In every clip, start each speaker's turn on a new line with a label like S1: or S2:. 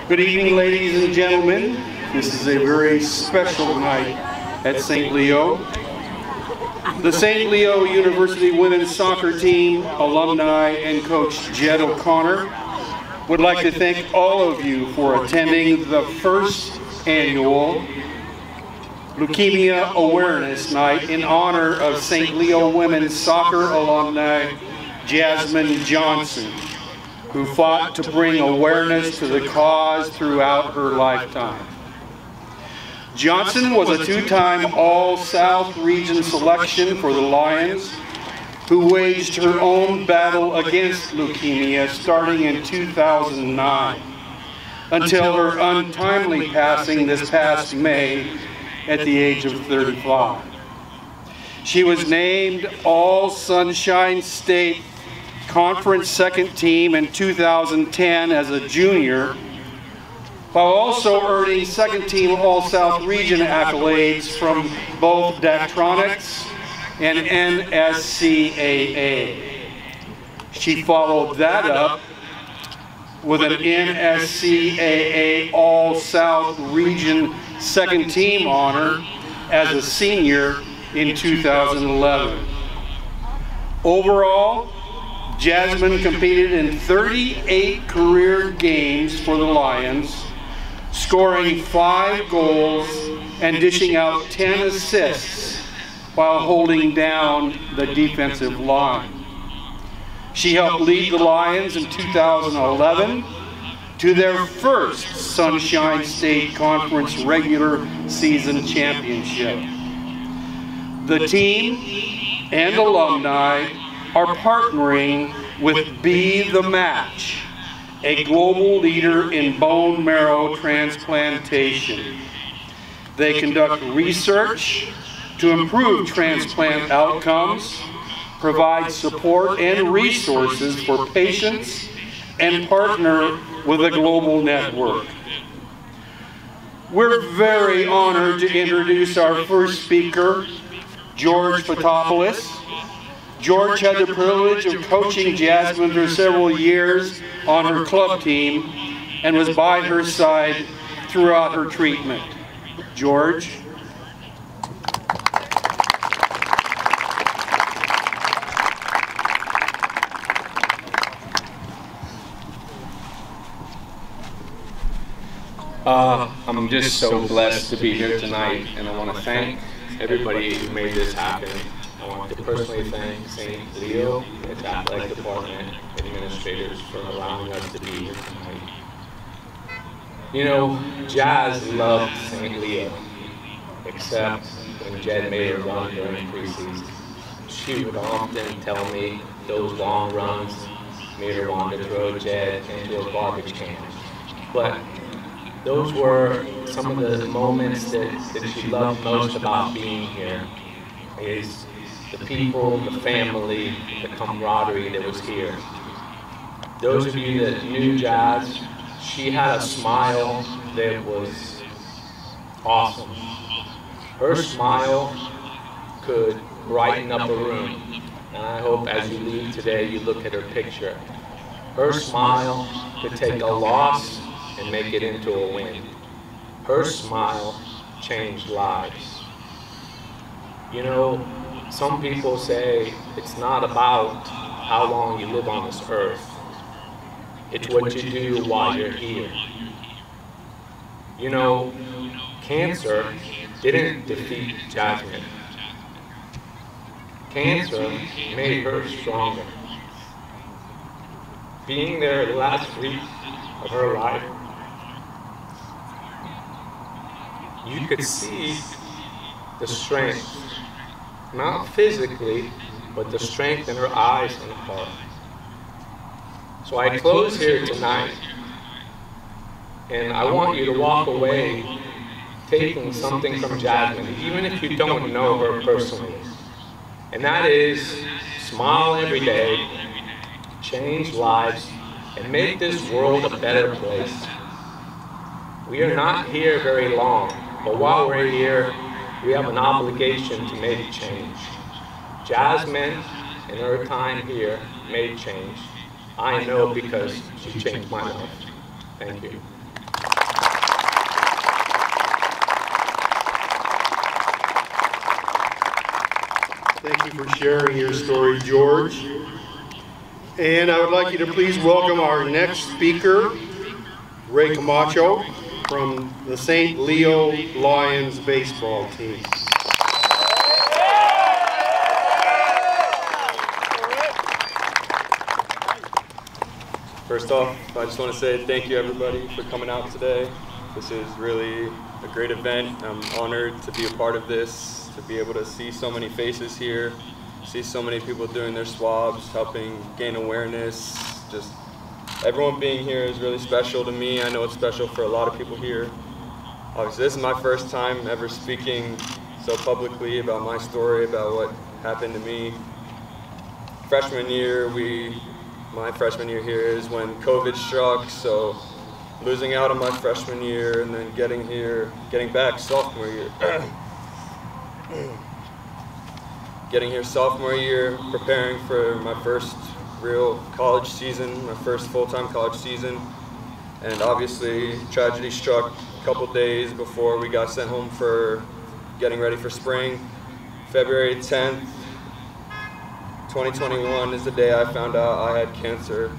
S1: Good evening, ladies and gentlemen. This is a very special night at St. Leo. The St. Leo University women's soccer team, alumni, and coach Jed O'Connor would like to thank all of you for attending the first annual Leukemia Awareness Night in honor of St. Leo women's soccer alumni Jasmine Johnson, who fought to bring awareness to the cause throughout her lifetime. Johnson was a two-time All-South Region selection for the Lions, who waged her own battle against leukemia starting in 2009, until her untimely passing this past May at the age of 35. She was named All-Sunshine State Conference second team in 2010 as a junior, while also earning second team All-South Region accolades from both Daktronics and NSCAA. She followed that up with an NSCAA All-South Region second team honor as a senior in 2011. Overall, Jasmine competed in 38 career games for the Lions, scoring 5 goals and dishing out 10 assists while holding down the defensive line. She helped lead the Lions in 2011 to their first Sunshine State Conference regular season championship. The team and alumni are partnering with Be the Match, a global leader in bone marrow transplantation. They conduct research to improve transplant outcomes, provide support and resources for patients, and partner with a global network. We're very honored to introduce our first speaker, George Fotopoulos. George had the privilege of coaching Jasmine for several years on her club team and was by her side throughout her treatment. George?
S2: I'm just so blessed to be here tonight, and I want to thank everybody who made this happen. I want to personally thank St. Leo, its athletic department, administrators for allowing us to be here tonight. You know, Jazz loved St. Leo, except when Jed made her run during preseason. She would often tell me those long runs made her want to throw Jed into a garbage can. But those were some of the moments that she loved most about being here, is the people, the family, the camaraderie that was here. Those of you that knew Jazz, she had a smile that was awesome. Her smile could brighten up a room, and I hope as you leave today you look at her picture. Her smile could take a loss and make it into a win. Her smile changed lives. You know, some people say it's not about how long you live on this earth. It's what you do while you're here. You know, cancer didn't defeat Jasmine. Cancer made her stronger. Being there the last week of her life, you could see the strength, not physically, but the strength in her eyes and heart. So I close here tonight, and I want you to walk away taking something from Jasmine, even if you don't know her personally. And that is, smile every day, change lives, and make this world a better place. We are not here very long, but while we're here, we have an obligation to make change. Jasmine, in her time here, made change. I know because she changed my life. Thank you.
S1: Thank you for sharing your story, George. And I would like you to please welcome our next speaker, Ray Camacho, from the St. Leo Lions baseball team.
S3: First off, I just want to say thank you everybody for coming out today. This is really a great event. I'm honored to be a part of this, to be able to see so many faces here, see so many people doing their swabs, helping gain awareness. Just everyone being here is really special to me. I know it's special for a lot of people here. Obviously, this is my first time ever speaking so publicly about my story, about what happened to me. Freshman year, my freshman year here is when COVID struck, so losing out on my freshman year and then getting back sophomore year. Getting here sophomore year, preparing for my first real college season, my first full-time college season. And obviously, tragedy struck a couple days before we got sent home for getting ready for spring. February 10th, 2021 is the day I found out I had cancer.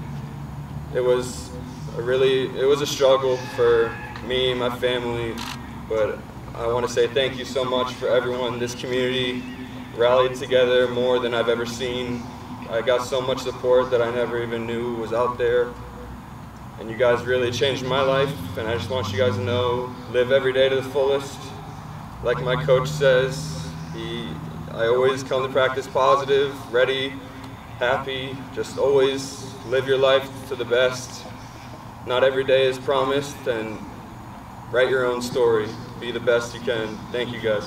S3: It was a struggle for me and my family, but I want to say thank you so much for everyone in this community. Rallied together more than I've ever seen. I got so much support that I never even knew was out there. And you guys really changed my life, and I just want you guys to know, live every day to the fullest. Like my coach says, I always come to practice positive, ready, happy, just always live your life to the best. Not every day is promised, and write your own story. Be the best you can. Thank you guys.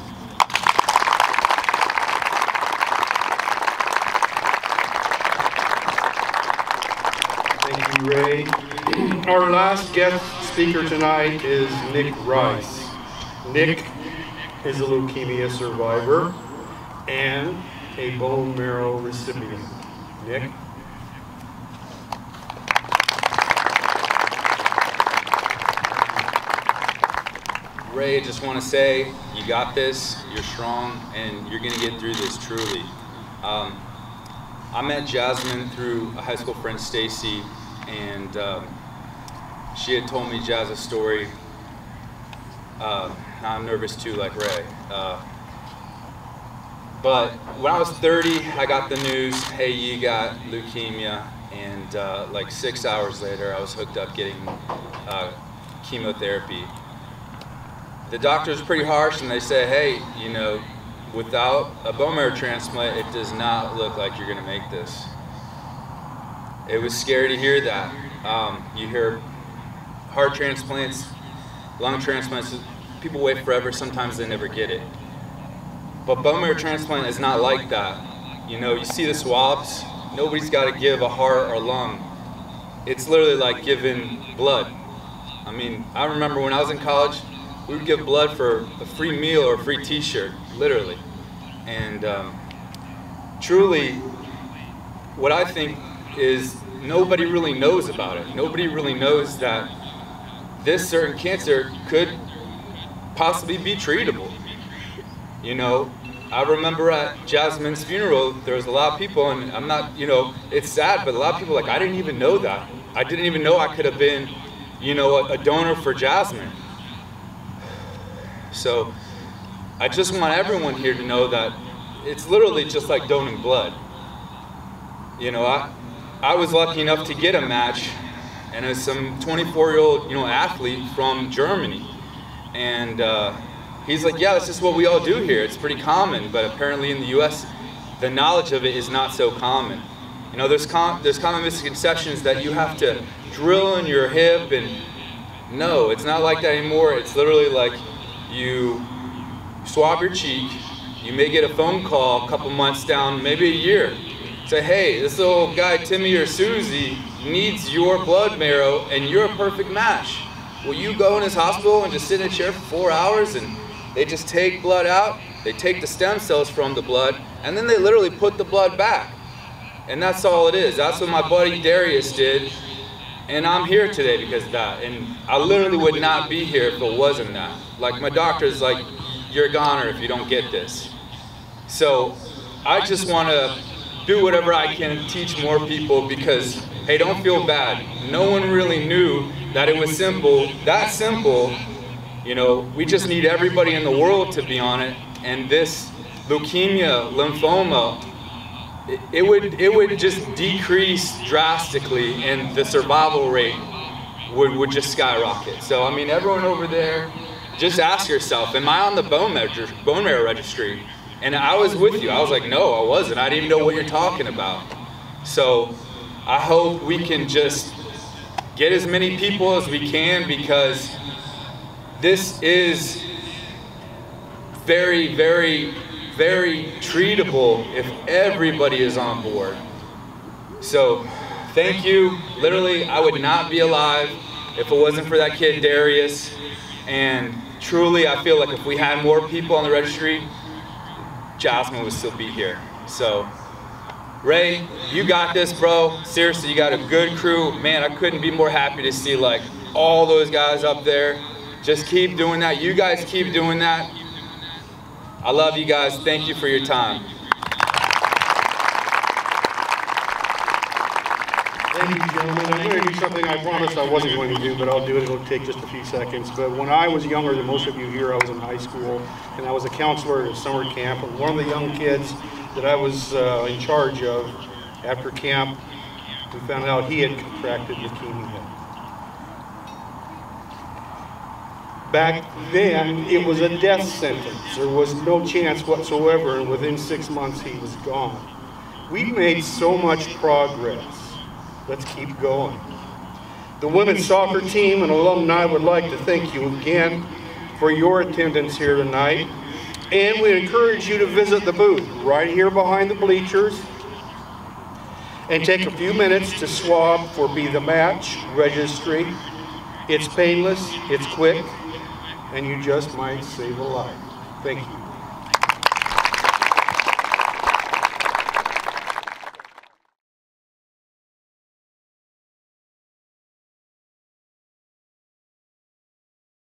S1: Thank you, Ray. Our last guest speaker tonight is Nick Rice. Nick is a leukemia survivor and a bone marrow recipient. Nick?
S4: Ray, I just want to say, you got this, you're strong, and you're going to get through this, truly. I met Jasmine through a high school friend, Stacy, and she had told me Jazz's story. Now I'm nervous too, like Ray. But when I was 30, I got the news, hey, you got leukemia, and like 6 hours later, I was hooked up getting chemotherapy. The doctor's pretty harsh, and they say, hey, you know, without a bone marrow transplant, it does not look like you're going to make this. It was scary to hear that. You hear heart transplants, lung transplants, people wait forever, sometimes they never get it. But bone marrow transplant is not like that. You know, you see the swabs, nobody's got to give a heart or lung. It's literally like giving blood. I mean, I remember when I was in college, we would give blood for a free meal or a free t-shirt, literally. And truly, what I think is nobody really knows about it. Nobody really knows that this certain cancer could possibly be treatable. You know, I remember at Jasmine's funeral, there was a lot of people, and I'm not, you know, it's sad, but a lot of people like, I didn't even know that. I didn't even know I could have been, you know, a donor for Jasmine. So I just want everyone here to know that it's literally just like donating blood. You know, I was lucky enough to get a match, and it's some 24-year-old, you know, athlete from Germany. And he's like, yeah, that's just what we all do here. It's pretty common, but apparently in the US, the knowledge of it is not so common. You know, there's common misconceptions that you have to drill in your hip, and no, it's not like that anymore. It's literally like you swab your cheek, you may get a phone call a couple months down, maybe a year. Say, hey, this little guy, Timmy or Susie, needs your blood marrow, and you're a perfect match. Will you go in his hospital and just sit in a chair for 4 hours, and they just take blood out, they take the stem cells from the blood, and then they literally put the blood back. And that's all it is. That's what my buddy Darius did, and I'm here today because of that. And I literally would not be here if it wasn't that. Like, my doctor's like, you're a goner if you don't get this. So I just want to do whatever I can to teach more people because, hey, don't feel bad. No one really knew that it was that simple. You know, we just need everybody in the world to be on it. And this leukemia, lymphoma, it would just decrease drastically, and the survival rate would just skyrocket. So, I mean, everyone over there, just ask yourself, am I on the bone marrow registry? And I was with you. I was like, no, I wasn't. I didn't even know what you're talking about. So I hope we can just get as many people as we can, because this is very, very, very treatable if everybody is on board. So thank you. Literally, I would not be alive if it wasn't for that kid Darius. And truly, I feel like if we had more people on the registry, Jasmine would still be here. So, Ray, you got this, bro. Seriously, you got a good crew. Man, I couldn't be more happy to see like all those guys up there. Just keep doing that. You guys keep doing that. I love you guys. Thank you for your time.
S5: Thank you, gentlemen. I'm going to do something I promised I wasn't going to do, but I'll do it. It'll take just a few seconds. But when I was younger than most of you here, I was in high school, and I was a counselor at a summer camp. And one of the young kids that I was in charge of after camp, we found out he had contracted leukemia. Back then, it was a death sentence. There was no chance whatsoever, and within 6 months, he was gone. We've made so much progress. Let's keep going. The women's soccer team and alumni would like to thank you again for your attendance here tonight. And we encourage you to visit the booth right here behind the bleachers and take a few minutes to swab for Be the Match registry. It's painless, it's quick, and you just might save a life. Thank you.